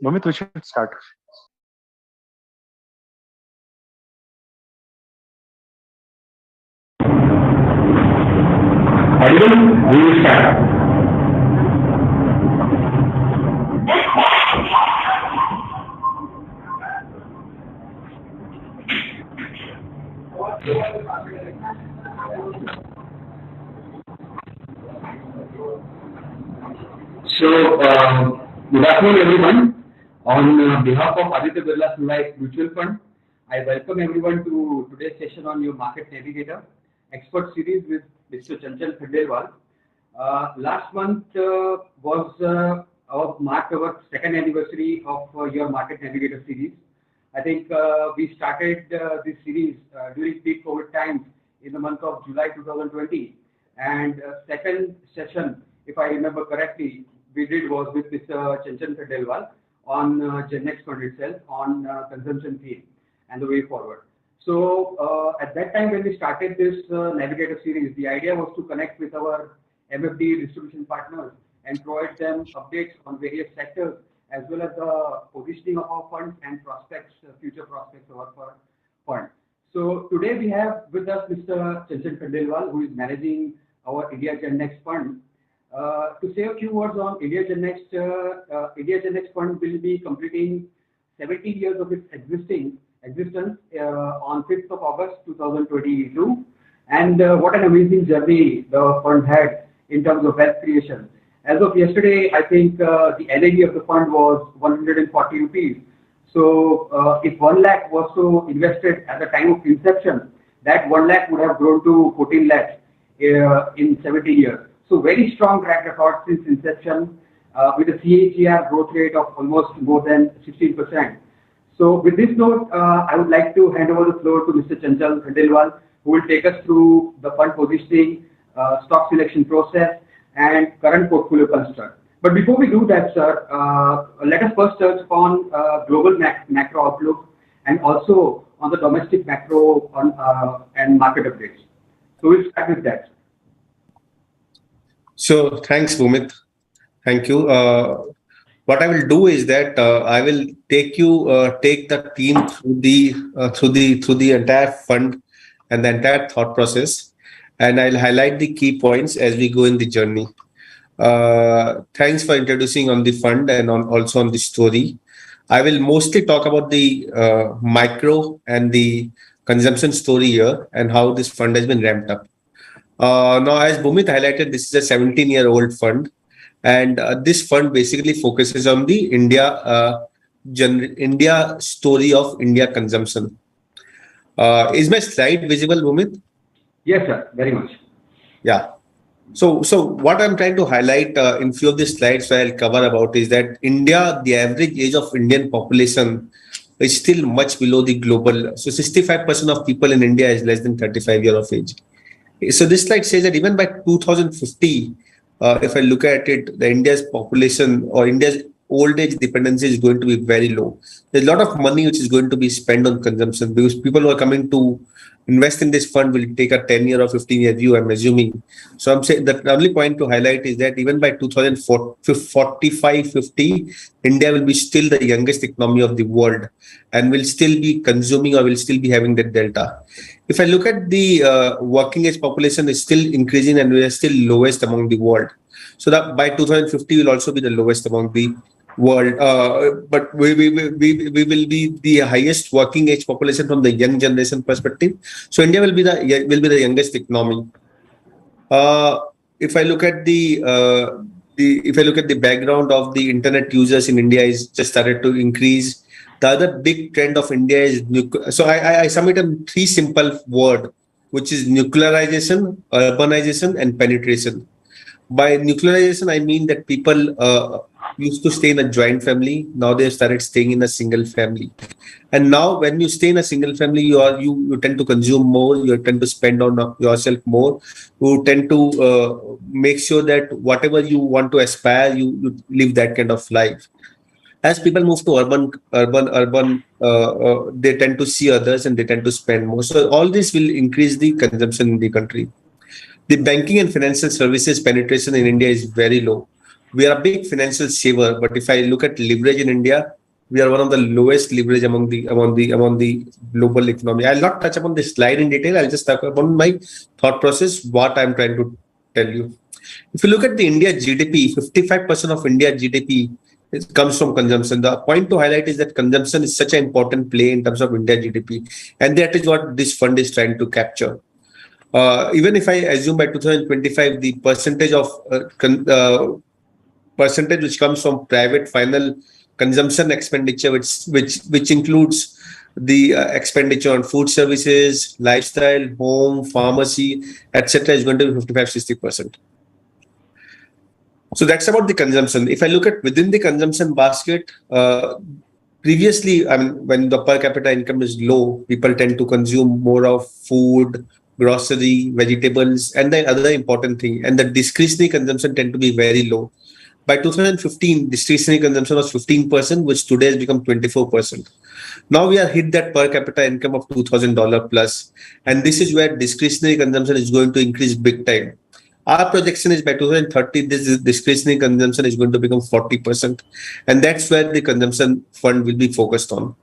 Bhumit, we should start. Audible? We will start. So, good afternoon, everyone. On behalf of Aditya Birla Life Mutual Fund, I welcome everyone to today's session on your Market Navigator Expert Series with Mr. Chanchal Khandelwal. Last month marked our second anniversary of your Market Navigator series. I think we started this series during peak COVID times in the month of July 2020, and second session, if I remember correctly, we did was with Mr. Chanchal Khandelwal on GenNext Fund itself, on consumption theme and the way forward. So at that time when we started this Navigator series, the idea was to connect with our MFD distribution partners and provide them updates on various sectors as well as the positioning of our funds and prospects, future prospects of our fund. So today we have with us Mr. Chanchal Khandelwal, who is managing our India GenNext Fund. To say a few words on India GenNext Fund will be completing 17 years of its existence on 5th of August 2022. And what an amazing journey the fund had in terms of wealth creation. As of yesterday, I think the NAV of the fund was 140 rupees. So if 1 lakh was so invested at the time of inception, that 1 lakh would have grown to 14 lakhs in 70 years. So very strong track record since inception with a CAGR growth rate of almost more than 16%. So with this note, I would like to hand over the floor to Mr. Chanchal Khandelwal, who will take us through the fund positioning, stock selection process, and current portfolio construct. But before we do that, sir, let us first touch upon global macro outlook and also on the domestic macro and market updates. So we'll start with that. So thanks, Bhumit. Thank you. What I will do is that I will take the team through the entire fund and the entire thought process, and I'll highlight the key points as we go in the journey. Thanks for introducing on the fund and also on the story. I will mostly talk about the micro and the consumption story here and how this fund has been ramped up. Now, as Bhumit highlighted, this is a 17-year-old fund, and this fund basically focuses on the India story of India consumption. Is my slide visible, Bhumit? Yes, sir. Very much. Yeah. So what I'm trying to highlight in few of the slides I'll cover about is that India, the average age of Indian population is still much below the global. So 65% of people in India is less than 35 years of age. So this slide says that even by 2050, if I look at it, the India's population or India's old age dependency is going to be very low. There's a lot of money which is going to be spent on consumption because people who are coming to invest in this fund will take a 10-year or 15-year view, I'm assuming. So I'm saying the only point to highlight is that even by 2045-50, India will be still the youngest economy of the world and will still be consuming or will still be having that delta. If I look at the working age population is still increasing and we are still lowest among the world. So that by 2050 will also be the lowest among the world. But we will be the highest working age population from the young generation perspective. So India will be the youngest economy. If I look at the background of the internet users in India is just started to increase. The other big trend of India is so I sum it in 3 simple words, which is nuclearization, urbanization, and penetration. By nuclearization, I mean that people used to stay in a joint family. Now they have started staying in a single family. And now when you stay in a single family, you tend to consume more, you tend to spend on yourself more, you tend to make sure that whatever you want to aspire, you live that kind of life. As people move to urban, they tend to see others and they tend to spend more. So all this will increase the consumption in the country. The banking and financial services penetration in India is very low. We are a big financial saver, but if I look at leverage in India, we are one of the lowest leverage among the global economy. I'll not touch upon this slide in detail. I'll just talk about my thought process, what I'm trying to tell you. If you look at the India GDP, 55% of India GDP comes from consumption. The point to highlight is that consumption is such an important play in terms of India GDP, and that is what this fund is trying to capture. Even if I assume by 2025 the percentage which comes from private final consumption expenditure, which includes the expenditure on food services, lifestyle, home, pharmacy, etc., is going to be 55-60%. So that's about the consumption. If I look at within the consumption basket, previously, I mean, when the per capita income is low, people tend to consume more of food, grocery, vegetables, and the other important thing, and the discretionary consumption tend to be very low. By 2015, discretionary consumption was 15%, which today has become 24%. Now we are hit that per capita income of $2,000 plus, and this is where discretionary consumption is going to increase big time. Our projection is by 2030, this discretionary consumption is going to become 40%, and that's where the consumption fund will be focused on.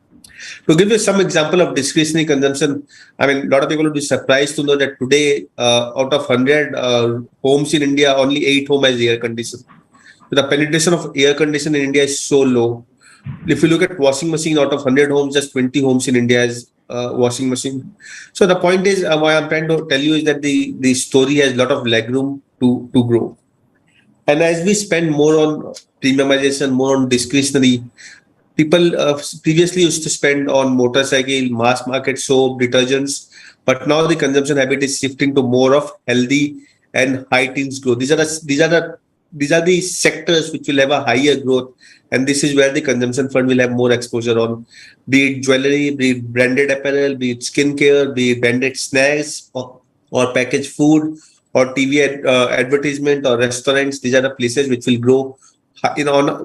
To give you some example of discretionary consumption, I mean, a lot of people will be surprised to know that today, out of 100 homes in India, only 8 homes has air conditioning. The penetration of air conditioning in India is so low. If you look at washing machine, out of 100 homes, just 20 homes in India has washing machine. So the point is, why I'm trying to tell you is that the story has a lot of legroom to grow. And as we spend more on premiumization, more on discretionary, people previously used to spend on motorcycle, mass market soap, detergents, but now the consumption habit is shifting to more of healthy and high teens growth. These are the sectors which will have a higher growth, and this is where the consumption fund will have more exposure on, be it jewelry, be it branded apparel, be it skincare, be it branded snacks or packaged food or TV advertisement or restaurants. These are the places which will grow,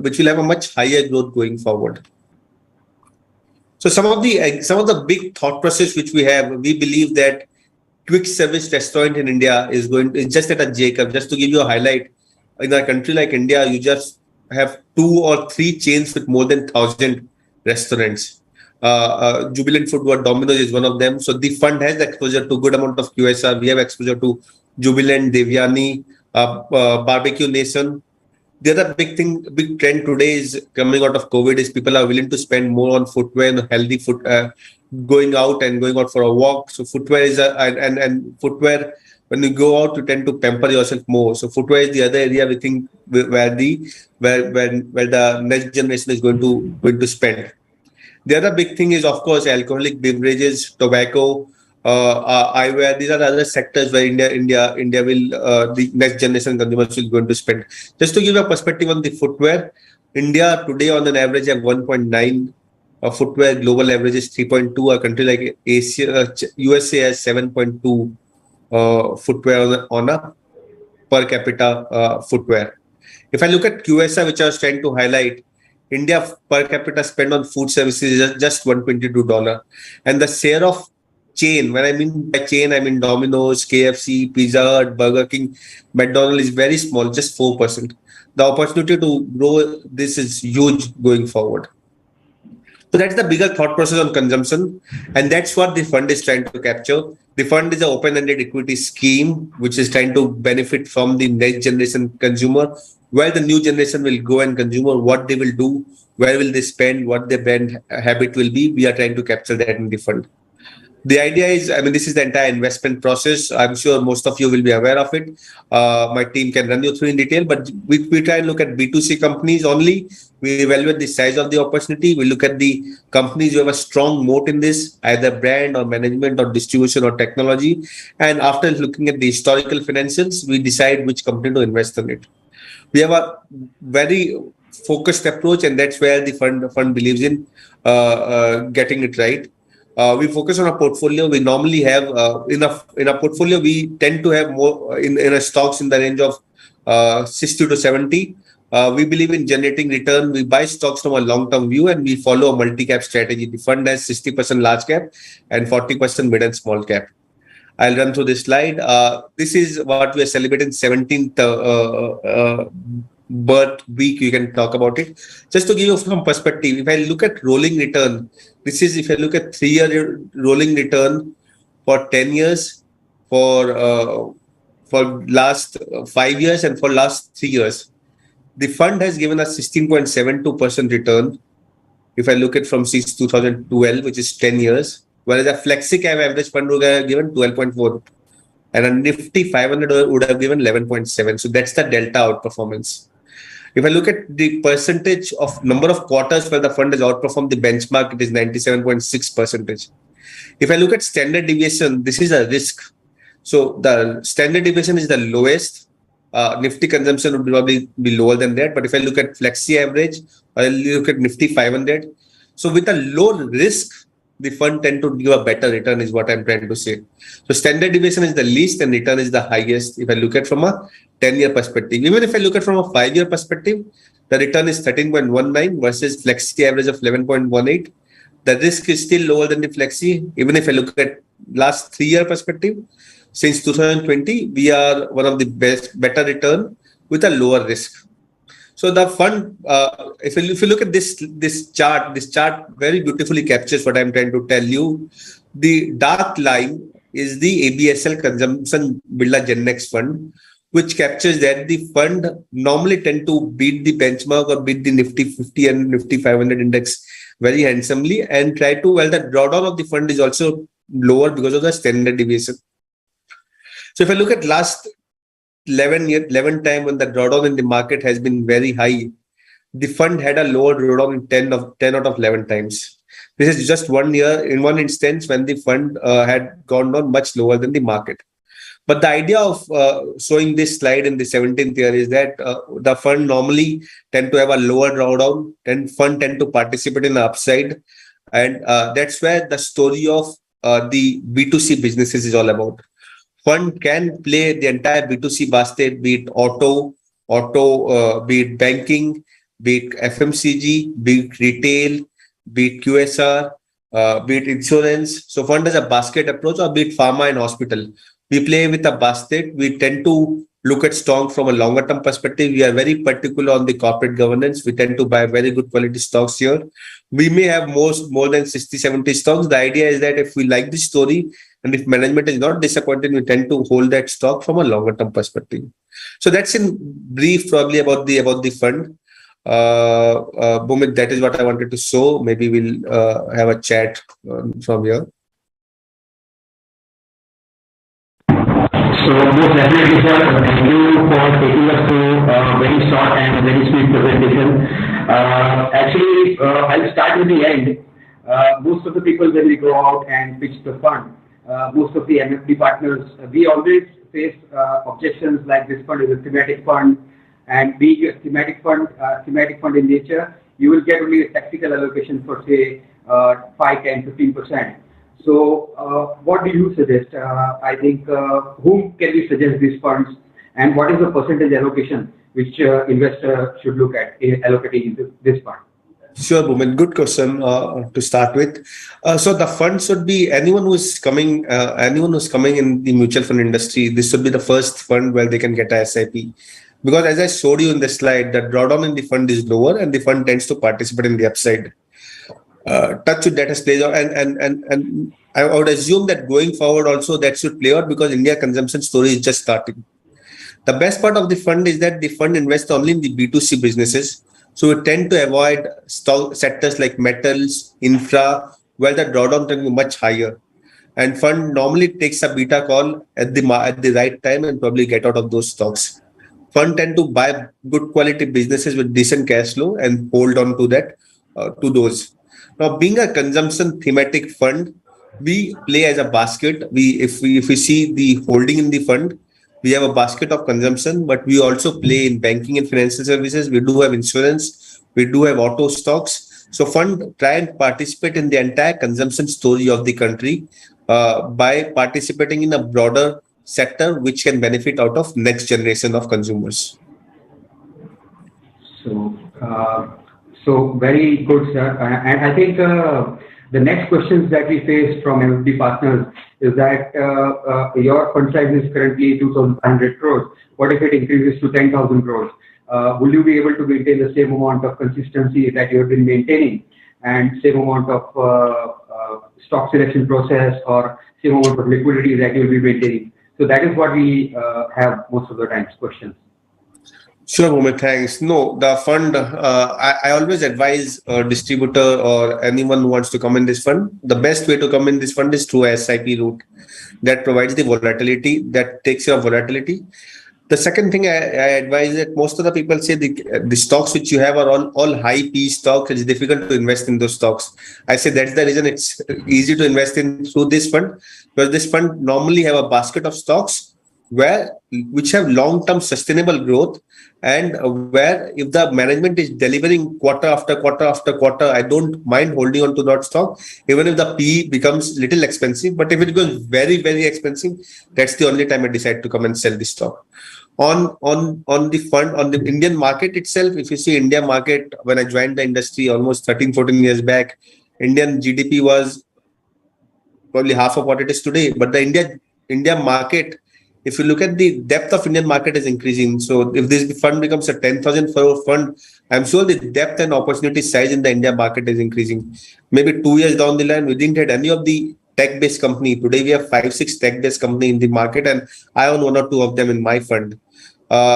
which will have a much higher growth going forward. So some of the big thought process which we have, we believe that quick service restaurant in India is just at a J-curve. Just to give you a highlight, in a country like India, you just have 2 or 3 chains with more than 1,000 restaurants. Jubilant Food, what Domino's is one of them. So the fund has exposure to good amount of QSR. We have exposure to Jubilant, Devyani, Barbecue Nation. The other big trend today is coming out of COVID is people are willing to spend more on footwear and healthy foot, going out for a walk. So footwear is and footwear. When you go out, you tend to pamper yourself more. So footwear is the other area we think where the next generation is going to spend. The other big thing is, of course, alcoholic beverages, tobacco, eyewear. These are the other sectors where India will the next generation consumers will going to spend. Just to give a perspective on the footwear, India today on an average have 1.9 footwear. Global average is 3.2. A country like USA has 7.2 footwear on a per capita footwear. If I look at QSR, which I was trying to highlight, India per capita spend on food services is just $122, and the share of chain, when I mean by chain, I mean Domino's, KFC, Pizza Hut, Burger King, McDonald's is very small, just 4%. The opportunity to grow this is huge going forward. So that's the bigger thought process on consumption, and that's what the fund is trying to capture. The fund is an open-ended equity scheme which is trying to benefit from the next generation consumer, where the new generation will go and consumer, what they will do, where will they spend, what their brand habit will be. We are trying to capture that in the fund. The idea is, I mean, this is the entire investment process. I'm sure most of you will be aware of it. My team can run you through in detail, but we try and look at B2C companies only. We evaluate the size of the opportunity. We look at the companies who have a strong moat in this, either brand or management or distribution or technology. And after looking at the historical financials, we decide which company to invest in it. We have a very focused approach, and that's where the fund believes in getting it right. We focus on a portfolio. We normally have in a portfolio, we tend to have more in a stocks in the range of 60 to 70. We believe in generating return. We buy stocks from a long-term view, and we follow a multi-cap strategy. The fund has 60% large cap and 40% mid and small cap. I'll run through this slide. This is what we are celebrating 17th but week you can talk about it. Just to give you some perspective, if I look at rolling return, this is if I look at 3-year rolling return for 10 years, for last 5 years, and for last 3 years. The fund has given us 16.72% return. If I look at from since 2012, which is 10 years, whereas a Flexi Cap average fund would have given 12.4, and a Nifty 500 would have given 11.7. So that's the delta outperformance. If I look at the percentage of number of quarters where the fund has outperformed the benchmark, it is 97.6%. If I look at standard deviation, this is a risk. So the standard deviation is the lowest. Nifty consumption would probably be lower than that. But if I look at Flexi average, or I look at Nifty 500, so with a low risk, the fund tend to give a better return is what I'm trying to say. So standard deviation is the least and return is the highest if I look at from a 10-year perspective. Even if I look at from a 5-year perspective, the return is 13.19 versus Flexi average of 11.18. The risk is still lower than the Flexi. Even if I look at last 3-year perspective, since 2020, we are one of the better return with a lower risk. So the fund, if you look at this chart very beautifully captures what I'm trying to tell you. The dark line is the ABSL Consumption Birla GenNext Fund, which captures that the fund normally tend to beat the benchmark or beat the Nifty 50 and Nifty 500 index very handsomely, and try to, well, the drawdown of the fund is also lower because of the standard deviation. So if I look at last 11 time when the drawdown in the market has been very high, the fund had a lower drawdown in 10 out of 11 times. This is just 1 year in one instance when the fund had gone down much lower than the market. But the idea of showing this slide in the 17th year is that the fund normally tend to have a lower drawdown, and fund tend to participate in the upside. And that's where the story of the B2C businesses is all about. Fund can play the entire B2C basket, be it auto, be it banking, be it FMCG, be it retail, be it QSR, be it insurance. So fund has a basket approach, or be it pharma and hospital. We play with a basket. We tend to look at stock from a longer term perspective. We are very particular on the corporate governance. We tend to buy very good quality stocks here. We may have more than 60, 70 stocks. The idea is that if we like the story and if management is not disappointed, we tend to hold that stock from a longer term perspective. So that's in brief probably about the fund. Bhumit, that is what I wanted to show. Maybe we'll have a chat from here. So most definitely, sir, thank you for taking us through a very short and very sweet presentation. Actually, I'll start with the end. Most of the people, when we go out and pitch the fund, most of the MFD partners, we always face objections like this fund is a thematic fund, and being a thematic fund in nature, you will get only a tactical allocation for say 5, 10, 15%. So what do you suggest? I think whom can we suggest these funds, and what is the percentage allocation which investor should look at in allocating into this fund? Sure, Bhumit. Good question to start with. So the fund should be anyone who's coming in the mutual fund industry. This should be the first fund where they can get a SIP, because as I showed you in the slide, the drawdown in the fund is lower, and the fund tends to participate in the upside. Touch with that has played out, and I would assume that going forward also that should play out, because India consumption story is just starting. The best part of the fund is that the fund invests only in the B2C businesses. So we tend to avoid stock sectors like metals, infra, where the drawdown can be much higher. And fund normally takes a beta call at the right time and probably get out of those stocks. Fund tend to buy good quality businesses with decent cash flow and hold on to that, to those. Now, being a consumption thematic fund, we play as a basket. If we see the holding in the fund, we have a basket of consumption, but we also play in banking and financial services. We do have insurance. We do have auto stocks. So fund try and participate in the entire consumption story of the country by participating in a broader sector which can benefit out of next generation of consumers. So very good, sir. And I think The next questions that we face from MFD partners is that your fund size is currently 2,500 crores. What if it increases to 10,000 crores? Will you be able to maintain the same amount of consistency that you have been maintaining and same amount of stock selection process or same amount of liquidity that you will be maintaining? So that is what we have most of the times questions. Sure, Bhumit, thanks. No, the fund, I always advise a distributor or anyone who wants to come in this fund, the best way to come in this fund is through a SIP route that provides the volatility, that takes your volatility. The second thing I advise that most of the people say the stocks which you have are all high P stocks. It's difficult to invest in those stocks. I say that's the reason it's easy to invest in through this fund, because this fund normally have a basket of stocks which have long-term sustainable growth, and where if the management is delivering quarter after quarter after quarter, I don't mind holding on to that stock, even if the P becomes little expensive. But if it goes very, very expensive, that's the only time I decide to come and sell the stock. On the fund, on the Indian market itself, if you see India market, when I joined the industry almost 13-14 years back, Indian GDP was probably half of what it is today. But the India market, if you look at the depth of Indian market is increasing. So if this fund becomes a 10,000 crore fund, I'm sure the depth and opportunity size in the India market is increasing. Maybe 2 years down the line, we didn't have any of the tech-based company. Today we have 5-6 tech-based company in the market, and I own 1 or 2 of them in my fund.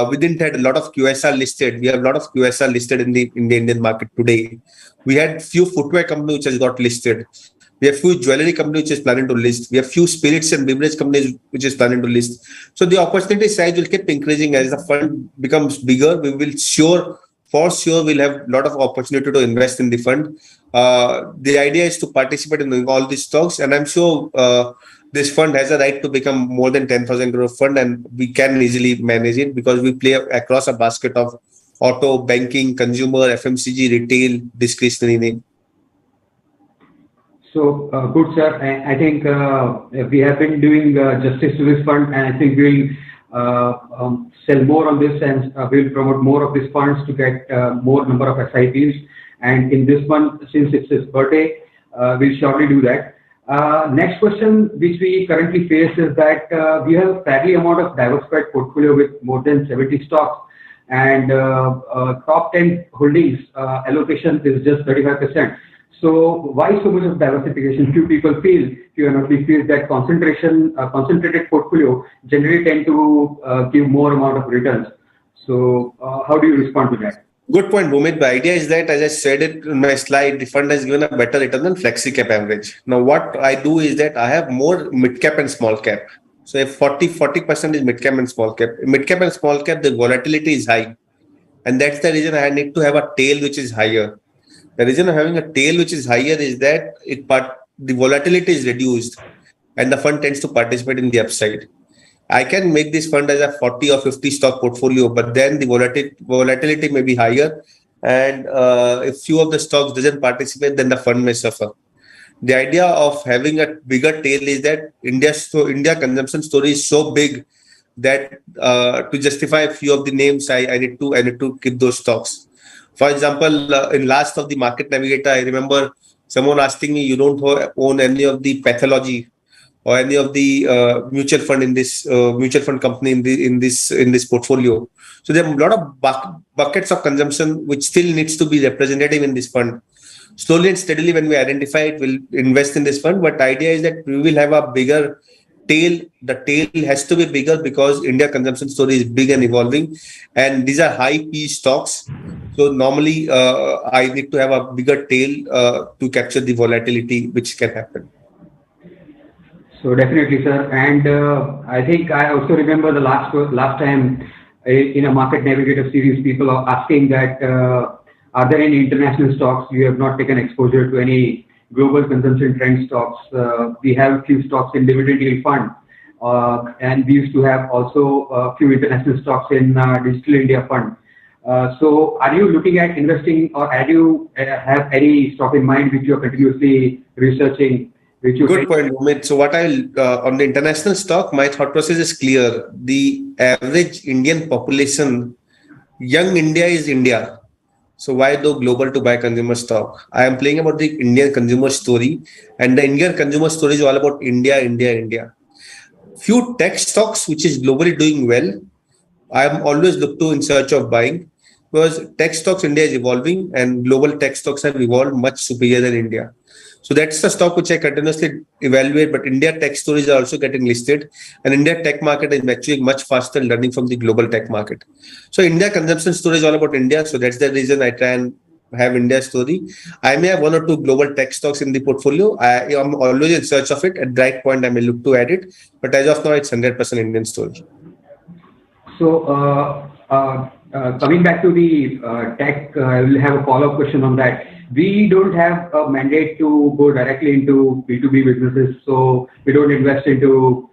We didn't have a lot of QSR listed. We have a lot of QSR listed in the Indian market today. We had few footwear company which has got listed. We have few jewelry companies which is planning to list. We have few spirits and beverage companies which is planning to list. So the opportunity size will keep increasing as the fund becomes bigger. We will for sure we'll have a lot of opportunity to invest in the fund. The idea is to participate in all these stocks, and I'm sure this fund has a right to become more than 10,000 crore fund, and we can easily manage it because we play across a basket of auto, banking, consumer, FMCG, retail, discretionary. So good, sir. I think we have been doing justice to this fund, and I think we'll sell more on this, and we'll promote more of these funds to get more number of SIPs. And in this month, since it's his birthday, we'll surely do that. Next question which we currently face is that we have a fairly amount of diversified portfolio with more than 70 stocks, and top 10 holdings allocation is just 35%. So why so much of diversification? Few people feel that concentrated portfolio generally tend to give more amount of returns. So how do you respond to that? Good point, Bhumit. The idea is that, as I said it in my slide, the fund has given a better return than flexi cap average. Now, what I do is that I have more mid cap and small cap. So if 40% is mid cap and small cap. Mid cap and small cap, the volatility is high. And that's the reason I need to have a tail which is higher. The reason of having a tail which is higher is that the volatility is reduced and the fund tends to participate in the upside. I can make this fund as a 40 or 50 stock portfolio, but then the volatility may be higher. And if few of the stocks doesn't participate, then the fund may suffer. The idea of having a bigger tail is that India consumption story is so big that to justify a few of the names, I need to keep those stocks. For example, in last of the Market Navigator, I remember someone asking me, you don't own any of the pathology or any of the mutual fund in this mutual fund company in this portfolio. So there are a lot of buckets of consumption which still needs to be representative in this fund. Slowly and steadily, when we identify it, we'll invest in this fund. But the idea is that we will have a bigger tail. The tail has to be bigger because India consumption story is big and evolving, and these are high P stocks. So normally, I need to have a bigger tail to capture the volatility which can happen. So definitely, sir. And I think I also remember the last time in a Market Navigator series, people are asking that are there any international stocks? You have not taken exposure to any global consumption trend stocks. We have a few stocks in dividend yield fund, and we used to have also a few international stocks in Digital India Fund. So are you looking at investing, or do you have any stock in mind which you are continuously researching? Good point, Bhumit. So what on the international stock, my thought process is clear. The average Indian population, young India is India. So why go global to buy consumer stock? I am playing about the Indian consumer story, and the Indian consumer story is all about India, India, India. Few tech stocks which is globally doing well, I am always look to in search of buying, because tech stocks India is evolving and global tech stocks have evolved much superior than India. So that's the stock which I continuously evaluate. But India tech stories are also getting listed, and India tech market is maturing much faster, learning from the global tech market. So India consumption story is all about India. So that's the reason I try and have India story. I may have one or two global tech stocks in the portfolio. I am always in search of it. At the right point, I may look to add it. But as of now, it's 100% Indian story. So, coming back to the tech, I will have a follow-up question on that. We don't have a mandate to go directly into B2B businesses, so we don't invest into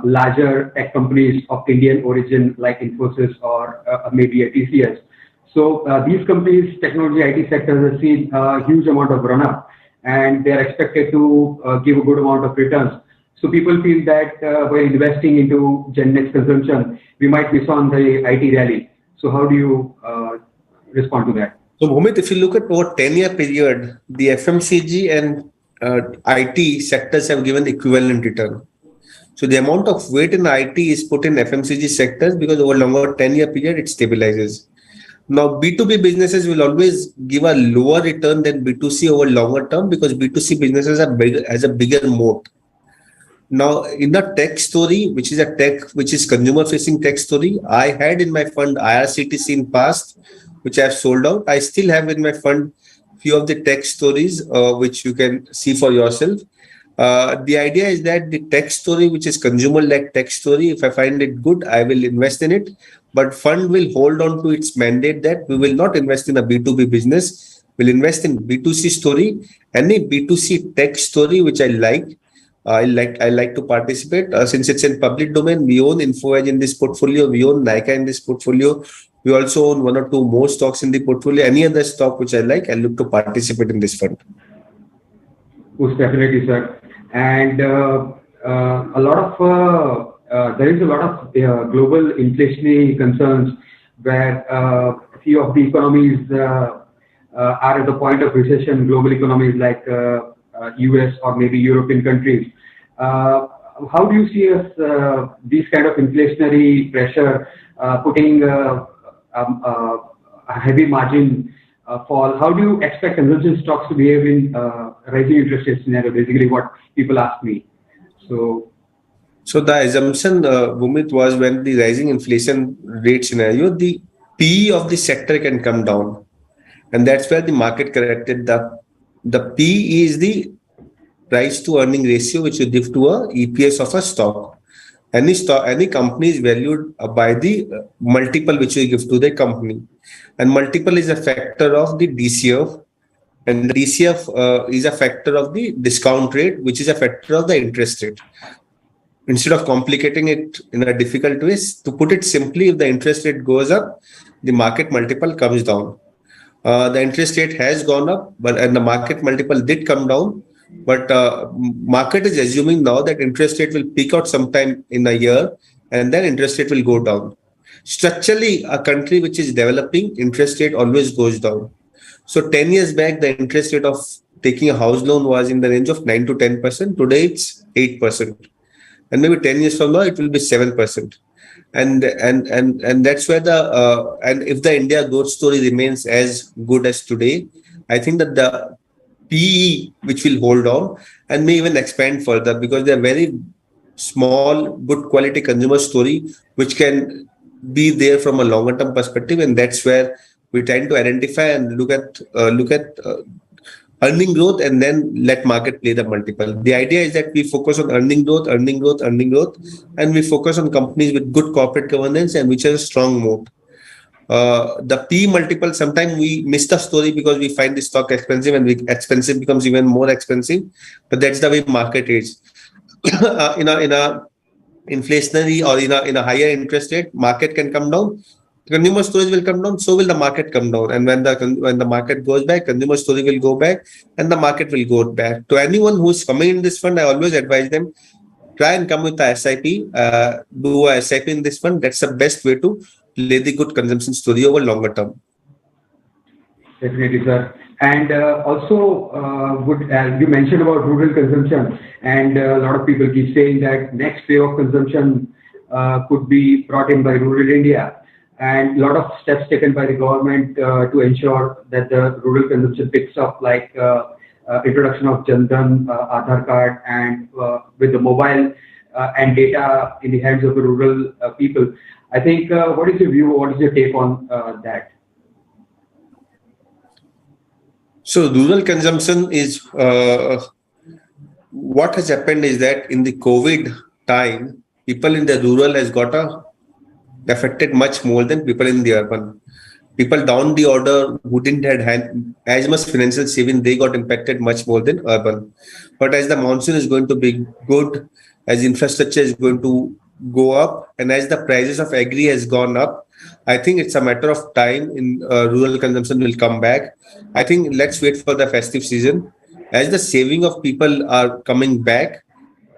larger tech companies of Indian origin like Infosys or maybe a TCS. So these companies, technology IT sectors, have seen a huge amount of run-up, and they are expected to give a good amount of returns. So people feel that by investing into GenNext consumption, we might miss on the IT rally. So how do you respond to that? So Bhumit, if you look at over 10-year period, the FMCG and IT sectors have given equivalent return. So the amount of weight in IT is put in FMCG sectors because over longer 10-year period, it stabilizes. Now, B2B businesses will always give a lower return than B2C over longer term because B2C businesses are bigger, has a bigger moat. Now, in the tech story, which is consumer-facing tech story, I had in my fund IRCTC in past, which I have sold out. I still have in my fund few of the tech stories, which you can see for yourself. The idea is that the tech story, which is consumer-led tech story, if I find it good, I will invest in it. But fund will hold on to its mandate that we will not invest in a B2B business. We'll invest in B2C story. Any B2C tech story which I like to participate. Since it's in public domain, we own InfoEdge in this portfolio, we own Nykaa in this portfolio. We also own one or two more stocks in the portfolio. Any other stock which I like, I look to participate in this fund. Most definitely, sir. And a lot of there is a lot of global inflationary concerns where a few of the economies are at the point of recession. Global economies like US or maybe European countries. How do you see these kind of inflationary pressure putting a heavy margin fall? How do you expect consumption stocks to behave in rising interest rate scenario? Basically, what people ask me. So the assumption, Bhumit, was when the rising inflation rate scenario, the P of the sector can come down, and that's where the market corrected. The P is the price to earning ratio which you give to a EPS of a stock. Any company is valued by the multiple which you give to the company, and multiple is a factor of the DCF, and the DCF is a factor of the discount rate, which is a factor of the interest rate. Instead of complicating it in a difficult way, to put it simply, if the interest rate goes up, the market multiple comes down. The interest rate has gone up, and the market multiple did come down. But market is assuming now that interest rate will peak out sometime in a year, and then interest rate will go down. Structurally, a country which is developing, interest rate always goes down. So 10 years back, the interest rate of taking a house loan was in the range of 9 to 10%. Today, it's 8%. And maybe 10 years from now, it will be 7%. And that's where and if the India growth story remains as good as today, I think that the PE, which will hold on and may even expand further, because they're very small, good quality consumer story, which can be there from a longer term perspective. And that's where we tend to identify and look at earning growth, and then let market play the multiple. The idea is that we focus on earning growth, and we focus on companies with good corporate governance and which has a strong moat. The P multiple, sometimes we miss the story because we find the stock expensive, and expensive becomes even more expensive. But that's the way market is. in a inflationary or in a higher interest rate, market can come down. Consumer storage will come down, so will the market come down. And when the market goes back, consumer storage will go back, and the market will go back. To anyone who's coming in this fund, I always advise them, try and come with a SIP, do a SIP in this fund. That's the best way to play the good consumption story over longer term. Definitely, sir. And also, you mentioned about rural consumption, and a lot of people keep saying that next wave of consumption could be brought in by rural India, and a lot of steps taken by the government to ensure that the rural consumption picks up, like introduction of Jan Dhan, Aadhaar card, and with the mobile and data in the hands of the rural people. I think, what is your view? What is your take on that? So rural consumption is what has happened is that in the COVID time, people in the rural has got affected much more than people in the urban. People down the order who didn't had as much financial saving, they got impacted much more than urban. But as the monsoon is going to be good, as infrastructure is going to go up, and as the prices of agri has gone up, I think it's a matter of time in rural consumption will come back. I think let's wait for the festive season. As the saving of people are coming back,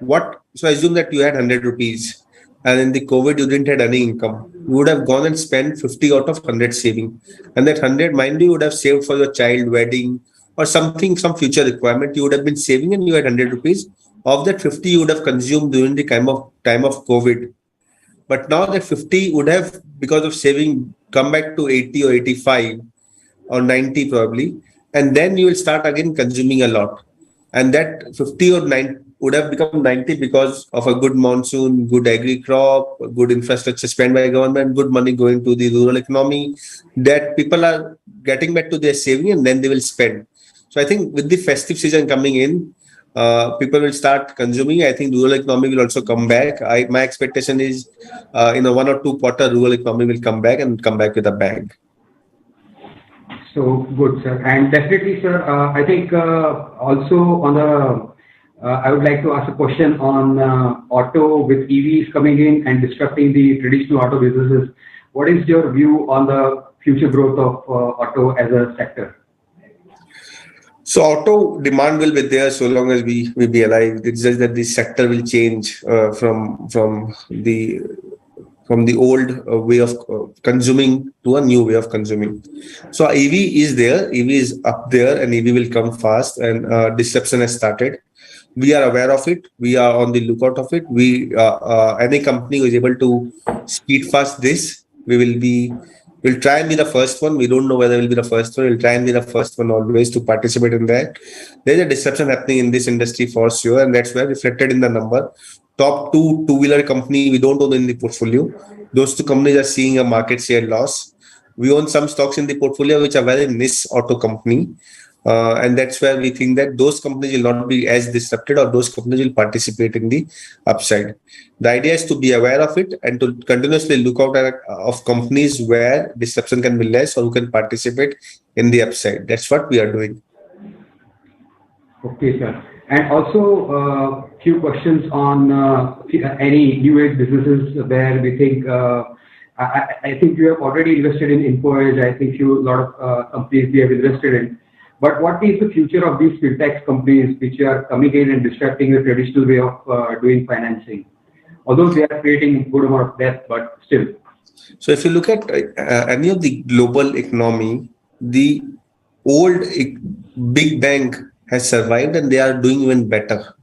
so assume that you had 100 rupees and in the COVID you didn't had any income. You would have gone and spent 50 out of 100 saving. And that 100, mind you would have saved for your child wedding or something, some future requirement you would have been saving, and you had 100 rupees. Of that 50 you would have consumed during the time of COVID. But now that 50 would have, because of saving, come back to 80 or 85 or 90 probably. And then you will start again consuming a lot. And that 50 or 90 would have become 90 because of a good monsoon, good agri crop, good infrastructure spent by government, good money going to the rural economy, that people are getting back to their saving and then they will spend. So I think with the festive season coming in, people will start consuming. I think rural economy will also come back. My expectation is, in a 1 or 2 quarter, rural economy will come back and come back with a bang. So good, sir. And definitely, sir, I think also on the, I would like to ask a question on auto with EVs coming in and disrupting the traditional auto businesses. What is your view on the future growth of auto as a sector? So auto demand will be there so long as we be alive. It's just that the sector will change from the old way of consuming to a new way of consuming. So EV is there, EV is up there, and EV will come fast, and disruption has started. We are aware of it. We are on the lookout of it. Any company who is able to speed fast this, we'll try and be the first one. We don't know whether we'll be the first one. We'll try and be the first one always to participate in that. There's a disruption happening in this industry for sure, and that's where reflected in the number. Top two-wheeler company we don't own in the portfolio. Those two companies are seeing a market share loss. We own some stocks in the portfolio which are very niche auto company. And that's where we think that those companies will not be as disrupted, or those companies will participate in the upside. The idea is to be aware of it and to continuously look out of companies where disruption can be less or who can participate in the upside. That's what we are doing. Okay, sir. And also few questions on any new age businesses where we think, I think you have already invested in InfoEdge. I think a lot of companies we have invested in. But what is the future of these fintech companies which are coming in and disrupting the traditional way of doing financing? Although they are creating a good amount of debt, but still. So if you look at any of the global economy, the old big bank has survived and they are doing even better.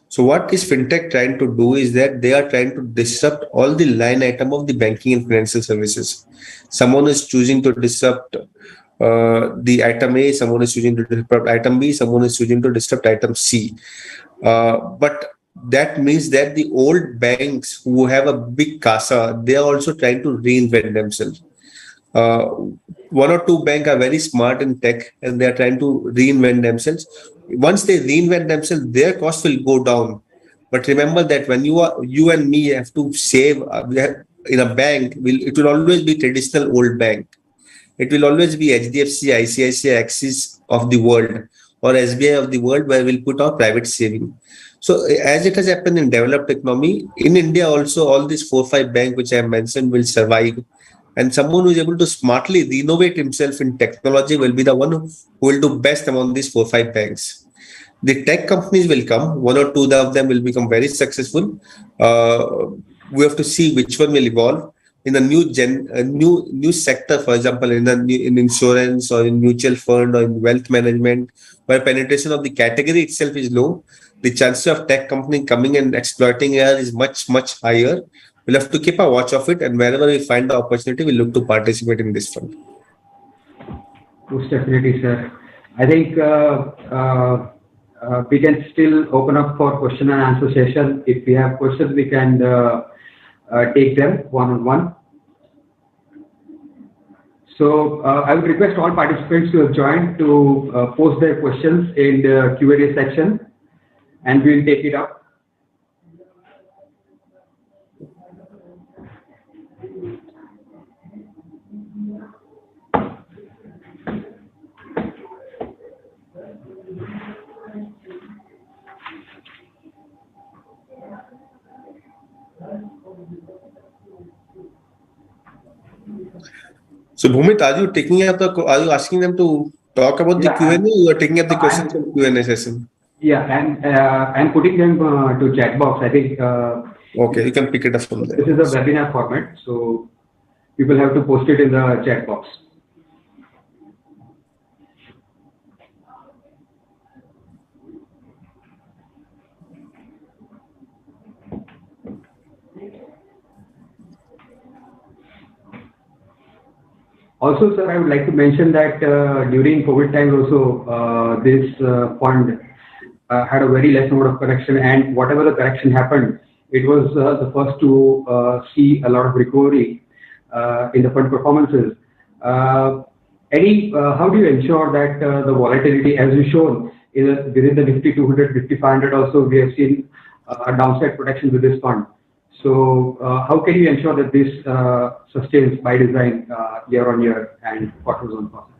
So what is fintech trying to do is that they are trying to disrupt all the line item of the banking and financial services. Someone is choosing to disrupt the item A, someone is choosing to disrupt item B, someone is choosing to disrupt item C. But that means that the old banks who have a big CASA, they are also trying to reinvent themselves. One or two banks are very smart in tech and they are trying to reinvent themselves. Once they reinvent themselves, their cost will go down. But remember that when you and me have to save in a bank, it will always be traditional old bank. It will always be HDFC, ICICI, Axis of the world, or SBI of the world, where we'll put our private saving. So as it has happened in developed economy, in India also, all these 4 or 5 banks which I have mentioned will survive. And someone who is able to smartly renovate himself in technology will be the one who will do best among these 4 or 5 banks. The tech companies will come, 1 or 2 of them will become very successful. We have to see which one will evolve. in a new sector, for example, in insurance or in mutual fund or in wealth management, where penetration of the category itself is low, the chances of tech company coming and exploiting AI is much higher. We'll have to keep a watch of it, and wherever we find the opportunity, we look to participate in this fund. Most definitely, sir. I think we can still open up for question and answer session. If we have questions, we can take them one-on-one. So I would request all participants who have joined to post their questions in the Q&A section, and we'll take it up. So Bhumit, are you asking them to talk about the Q&A, or you are taking up the questions from Q&A session? Yeah, and I'm putting them to chat box. I think. Okay, you can pick it up from there. This is a webinar format, so people have to post it in the chat box. Also, sir, I would like to mention that during COVID times also, this fund had a very less number of correction, and whatever the correction happened, it was the first to see a lot of recovery in the fund performances. How do you ensure that the volatility, as you shown, within the Nifty 200, Nifty 500 also, we have seen a downside protection with this fund. So how can you ensure that this sustains by design year on year and quarters on quarter?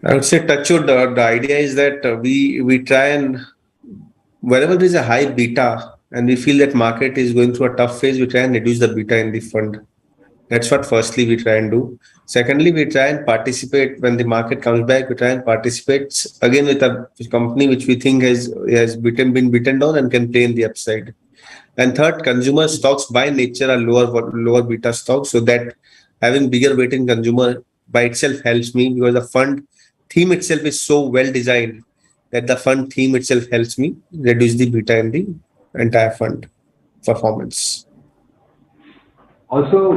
I would say, touchwood, the idea is that we try and, wherever there is a high beta and we feel that market is going through a tough phase, we try and reduce the beta in the fund. That's what firstly we try and do. Secondly, we try and participate when the market comes back. We try and participate again with a company which we think has been beaten down and can play in the upside. And third, consumer stocks by nature are lower beta stocks, so that having bigger weight in consumer by itself helps me, because the fund theme itself is so well designed that the fund theme itself helps me reduce the beta in the entire fund performance. Also,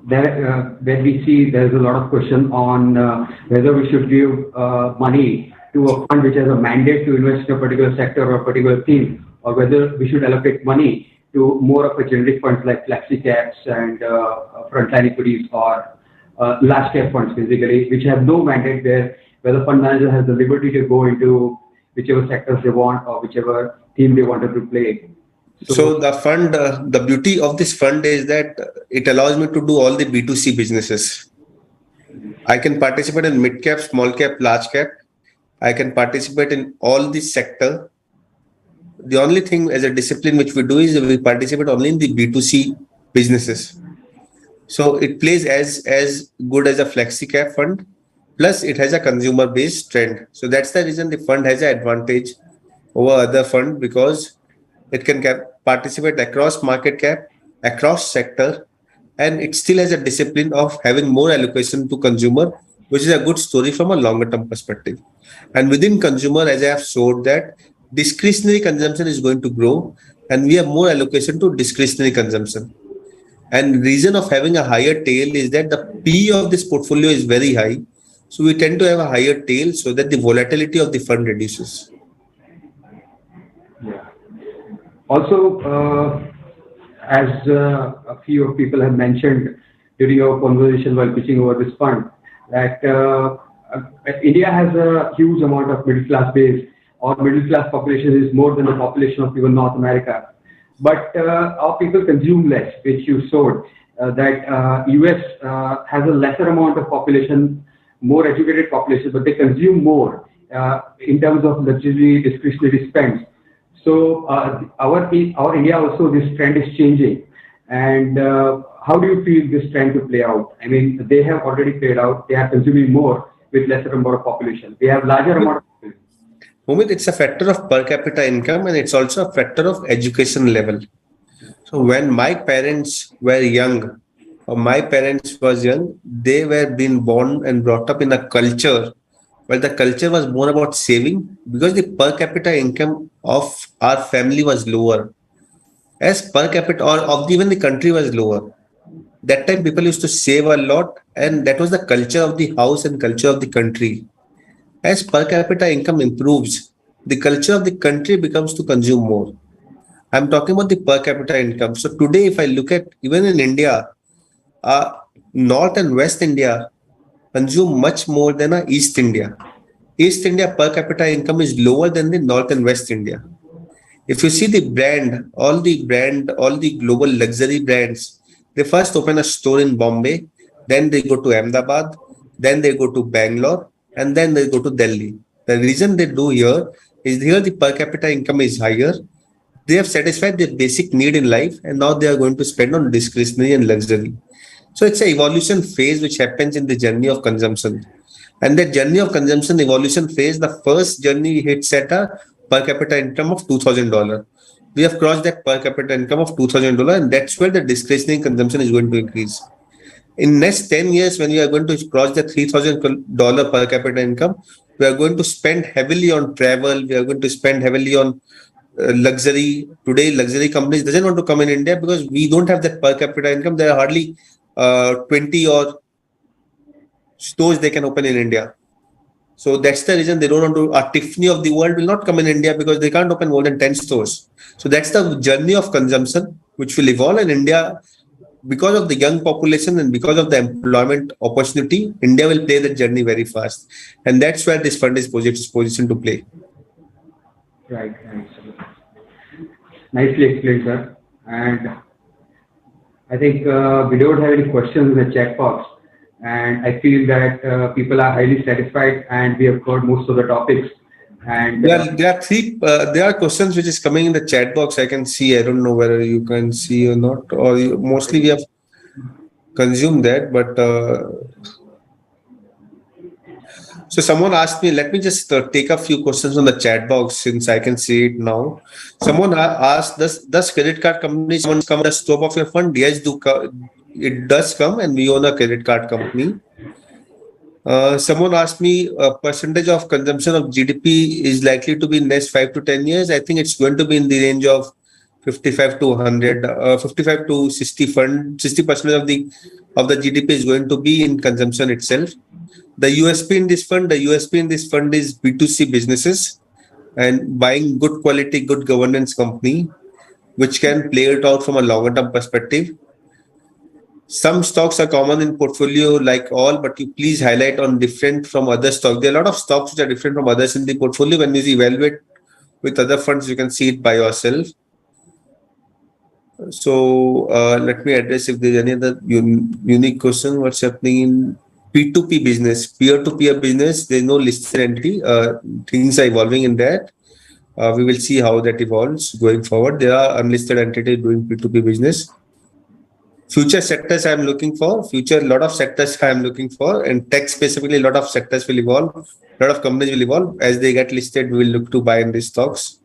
when we see there's a lot of question on whether we should give money to a fund which has a mandate to invest in a particular sector or a particular theme, or whether we should allocate money to more of a generic funds like flexi caps and frontline equities, or large cap funds basically, which have no mandate, where the fund manager has the liberty to go into whichever sectors they want or whichever theme they wanted to play. So the fund, the beauty of this fund is that it allows me to do all the B2C businesses. I can participate in mid cap, small cap, large cap. I can participate in all the sector. The only thing as a discipline which we do is we participate only in the B2C businesses. So it plays as good as a flexi cap fund, plus it has a consumer based trend. So that's the reason the fund has an advantage over other fund, because it can participate across market cap, across sector, and it still has a discipline of having more allocation to consumer, which is a good story from a longer term perspective. And within consumer, as I have showed, that discretionary consumption is going to grow, and we have more allocation to discretionary consumption. And reason of having a higher tail is that the P of this portfolio is very high. So we tend to have a higher tail so that the volatility of the fund reduces. Yeah. Also, as a few people have mentioned during our conversation while pitching over this fund, that India has a huge amount of middle class base. Our middle class population is more than the population of even North America. But our people consume less, which you showed that US has a lesser amount of population, more educated population, but they consume more in terms of luxury discretionary spends. So our India also, this trend is changing. And how do you feel this trend to play out? I mean, they have already played out. They are consuming more with lesser number of population. They have larger amount of population. Bhumit, it's a factor of per capita income, and it's also a factor of education level. So when my parents were young, my parents was young, they were being born and brought up in a culture where the culture was more about saving because the per capita income of our family was lower. As per capita or of even the country was lower. That time people used to save a lot, and that was the culture of the house and culture of the country. As per capita income improves, the culture of the country becomes to consume more. I'm talking about the per capita income. So today, if I look at even in India, uh, North and West India consume much more than East India. East India per capita income is lower than the North and West India. If you see all the global luxury brands, they first open a store in Bombay, then they go to Ahmedabad, then they go to Bangalore, and then they go to Delhi. The reason they do here is here the per capita income is higher. They have satisfied their basic need in life, and now they are going to spend on discretionary and luxury. So it's an evolution phase which happens in the journey of consumption. And that journey of consumption evolution phase, the first journey hits at a per capita income of $2,000. We have crossed that per capita income of $2,000, and that's where the discretionary consumption is going to increase. In next 10 years, when we are going to cross the $3,000 per capita income, we are going to spend heavily on travel. We are going to spend heavily on luxury. Today, luxury companies doesn't want to come in India because we don't have that per capita income. There are hardly 20 or stores they can open in India. So that's the reason they don't want to. A Tiffany of the world will not come in India because they can't open more than 10 stores. So that's the journey of consumption which will evolve in India. Because of the young population and because of the employment opportunity, India will play that journey very fast. And that's where this fund is positioned to play. Right. Nicely explained, sir. And I think we don't have any questions in the chat box. And I feel that people are highly satisfied and we have covered most of the topics. And there are questions which is coming in the chat box. I can see. I don't know whether you can see or not, or mostly we have consumed that. But so someone asked me. Let me just take a few questions on the chat box since I can see it now. Someone asked, "Does credit card companies come the scope of your fund?" Yes, it does come, and we own a credit card company. Someone asked me a percentage of consumption of GDP is likely to be in next 5 to 10 years. I think it's going to be in the range of 55 to 100, 55 to 60% of the GDP is going to be in consumption itself. The USP in this fund is B2C businesses and buying good quality, good governance company, which can play it out from a longer term perspective. Some stocks are common in portfolio like all, but you please highlight on different from other stocks. There are a lot of stocks which are different from others in the portfolio. When you evaluate with other funds, you can see it by yourself. So let me address if there's any other unique question. What's happening in P2P business, peer-to-peer business? There's no listed entity. Things are evolving in that. We will see how that evolves going forward. There are unlisted entities doing P2P business. Future sectors I am looking for. A lot of sectors I am looking for, and tech specifically, a lot of sectors will evolve. A lot of companies will evolve. As they get listed, we will look to buy in these stocks.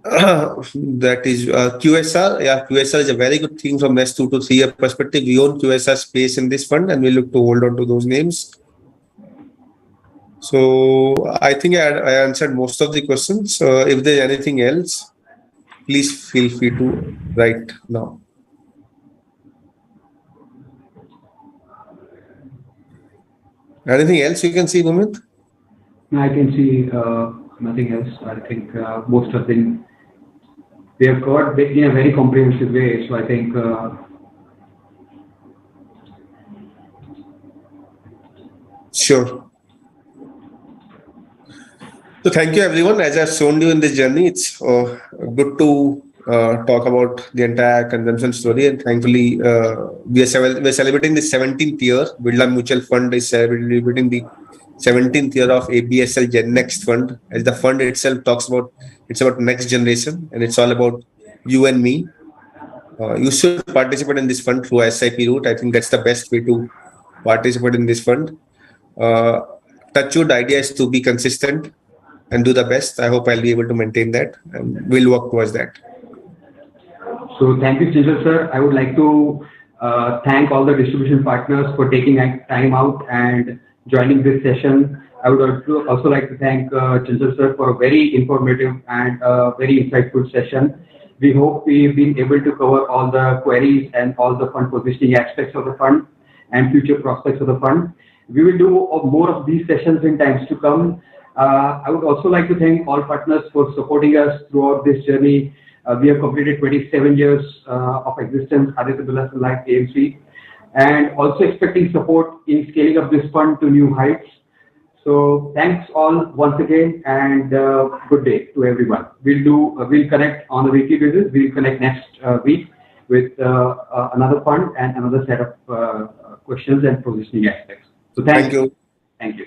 That is QSR. Yeah, QSR is a very good thing from next 2 to 3 year perspective. We own QSR space in this fund, and we look to hold on to those names. So I think I answered most of the questions. If there's anything else, please feel free to write now. Anything else you can see, Bhumit? No, I can see nothing else. I think most of them we have covered in a very comprehensive way. So I think sure. So thank you, everyone. As I've shown you in this journey, it's good to talk about the entire consumption story. And thankfully, we're celebrating the 17th year. Birla Mutual Fund is celebrating the 17th year of ABSL GenNext Fund. As the fund itself talks about, it's about next generation, and it's all about you and me. You should participate in this fund through SIP route. I think that's the best way to participate in this fund. Touchwood idea is to be consistent and do the best. I hope I'll be able to maintain that, and we'll work towards that. So thank you, Chanchal sir. I would like to thank all the distribution partners for taking time out and joining this session. I would also like to thank Chanchal sir for a very informative and very insightful session. We hope we've been able to cover all the queries and all the fund positioning aspects of the fund and future prospects of the fund. We will do more of these sessions in times to come. I would also like to thank all partners for supporting us throughout this journey. We have completed 27 years of existence, Aditya Birla Life AMC, and also expecting support in scaling up this fund to new heights. So thanks all once again, and good day to everyone. We'll connect on a weekly basis. We'll connect next week with another fund and another set of questions and positioning aspects. So Thank you. Thank you.